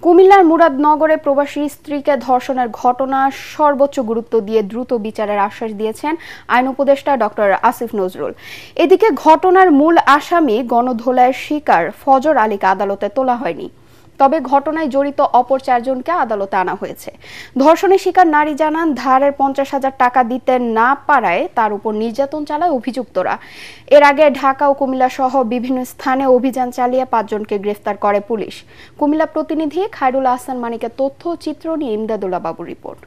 কুমিল্লার মুরাদনগরে প্রবাসী স্ত্রীকে ধর্ষণের ঘটনা সর্বোচ্চ গুরুত্ব দিয়ে দ্রুত বিচারের আশ্বাস দিয়েছেন আইন উপদেষ্টা ডক্টর আসিফ নজরুল। এদিকে ঘটনার মূল আসামি গণধোলাইয়ের শিকার ফজর আলীকে আদালতে তোলা হয়নি, তবে ঘটনায় জড়িত অপর 4 জনকে আদালতে আনা হয়েছে। ধর্ষণের শিকার নারী জানান, ধারের 50,000 টাকা দিতে না পারায় তার উপর নির্যাতন চালায় অভিযুক্তরা। এর আগে ঢাকা ও কুমিল্লা সহ বিভিন্ন স্থানে অভিযান চালিয়ে 5 জনকে গ্রেফতার করে পুলিশ। কুমিল্লা প্রতিনিধি খায়রুল আহসান মানিকের তথ্য চিত্র নিয়ে ইমদাদুল্লাহ বাবুর রিপোর্ট।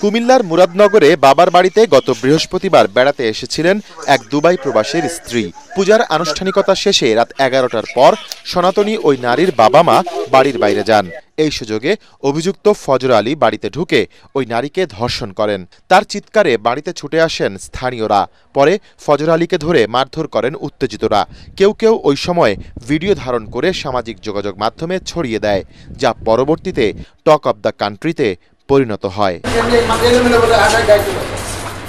কুমিল্লার মুরাদনগরে বাবার বাড়িতে গত বৃহস্পতিবার বেড়াতে এসেছিলেন এক দুবাই প্রবাসীর স্ত্রী। পূজার আনুষ্ঠানিকতা শেষে রাত 11টার পর সনাতনী ওই নারীর বাবা মা বাড়ির বাইরে যান। এই সুযোগে অভিযুক্ত ফজর আলী বাড়িতে ঢুকে ওই নারীকে ধর্ষণ করেন। তার চিৎকারে বাড়িতে ছুটে আসেন স্থানীয়রা। পরে ফজর আলীকে ধরে মারধর করেন উত্তেজিতরা। কেউ কেউ ওই সময় ভিডিও ধারণ করে সামাজিক যোগাযোগ মাধ্যমে ছড়িয়ে দেয়, যা পরবর্তীতে টক অব দ্য কান্ট্রিতে পরিণত হয়।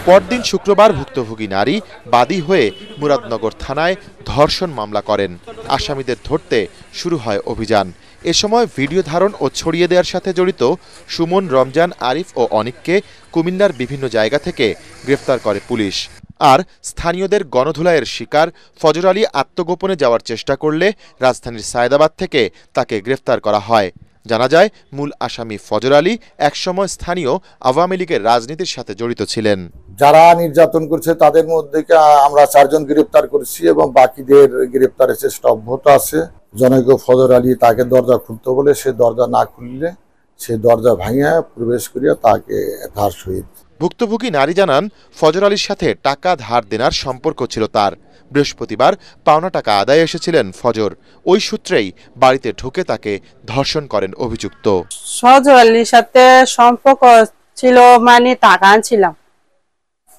পরদিন শুক্রবার ভুক্তভোগী নারী বাদী হয়ে মুরাদনগর থানায় ধর্ষণ মামলা করেন। আসামিদের ধরতে শুরু হয় অভিযান। এ সময় ভিডিও ধারণ ও ছড়িয়ে দেওয়ার সাথে জড়িত সুমন, রমজান, আরিফ ও অনিককে কুমিল্লার বিভিন্ন জায়গা থেকে গ্রেফতার করে পুলিশ। আর স্থানীয়দের গণধোলাইয়ের শিকার ফজর আলী আত্মগোপনে যাওয়ার চেষ্টা করলে রাজধানীর সায়েদাবাদ থেকে তাকে গ্রেফতার করা হয়। জানা যায়, মূল আসামি ফজর আলী একসময় স্থানীয় আওয়ামী লীগের রাজনীতির সাথে জড়িত ছিলেন। যারা নির্যাতন করছে তাদের মধ্যে আমরা 4 জন গ্রেফতার করেছি এবং বাকিদের গ্রেফতারের চেষ্টা অব্যাহত আছে। জনৈক ফজর আলী তাকে দরজা খুলতে বলে সে দরজা না খুললে সে দরজা ভাঙিয়া প্রবেশ করিয়া তাকে ধার সহিত। ভুক্তভোগী নারী জানান, ফজর আলীর সাথে টাকা ধার দেনার সম্পর্ক ছিল তার। বৃহস্পতিবার পাওনা টাকা আদায় এসেছিলেন ফজর। ওই সূত্রেই বাড়িতে ঢুকে তাকে ধর্ষণ করেন অভিযুক্ত। ফজর আলীর সাথে সম্পর্ক ছিল, মানে টাকা আনছিলাম।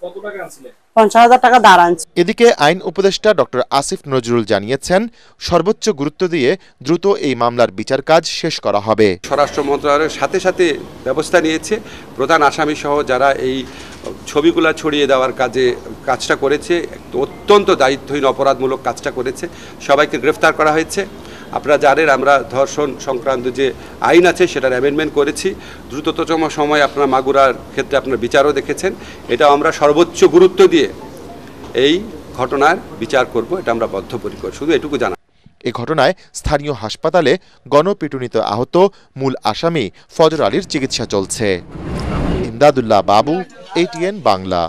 কত টাকা আনছিলেন? 50,000 টাকা ধার আনছি। এদিকে আইন উপদেষ্টা ডক্টর আসিফ নজরুল জানিয়েছেন, সর্বোচ্চ গুরুত্ব দিয়ে দ্রুত এই মামলার বিচার কাজ শেষ করা হবে। স্বরাষ্ট্র মন্ত্রণালয়ের সাথে সাথে ব্যবস্থা নিয়েছে। প্রধান আসামি সহ যারা এই ছবিগুলা ছড়িয়ে দেওয়ার কাজটা করেছে, অত্যন্ত দায়িত্বহীন অপরাধমূলক কাজটা করেছে, সবাইকে গ্রেফতার করা হয়েছে। আপনারা জানেন, আমরা ধর্ষণ সংক্রান্ত যে আইন আছে সেটার অ্যামেন্ডমেন্ট করেছি। দ্রুততম সময় আপনারা মাগুরার ক্ষেত্রে আপনারা বিচারও দেখেছেন। এটা আমরা সর্বোচ্চ গুরুত্ব দিয়ে এই ঘটনার বিচার করব, এটা আমরা বদ্ধপরিকর। শুধু এটুকু জানা। এ ঘটনায় স্থানীয় হাসপাতালে গণপিটুনিতে আহত মূল আসামি ফজর আলীর চিকিৎসা চলছে। ইমদাদুল্লাহ বাবু, ATN বাংলা।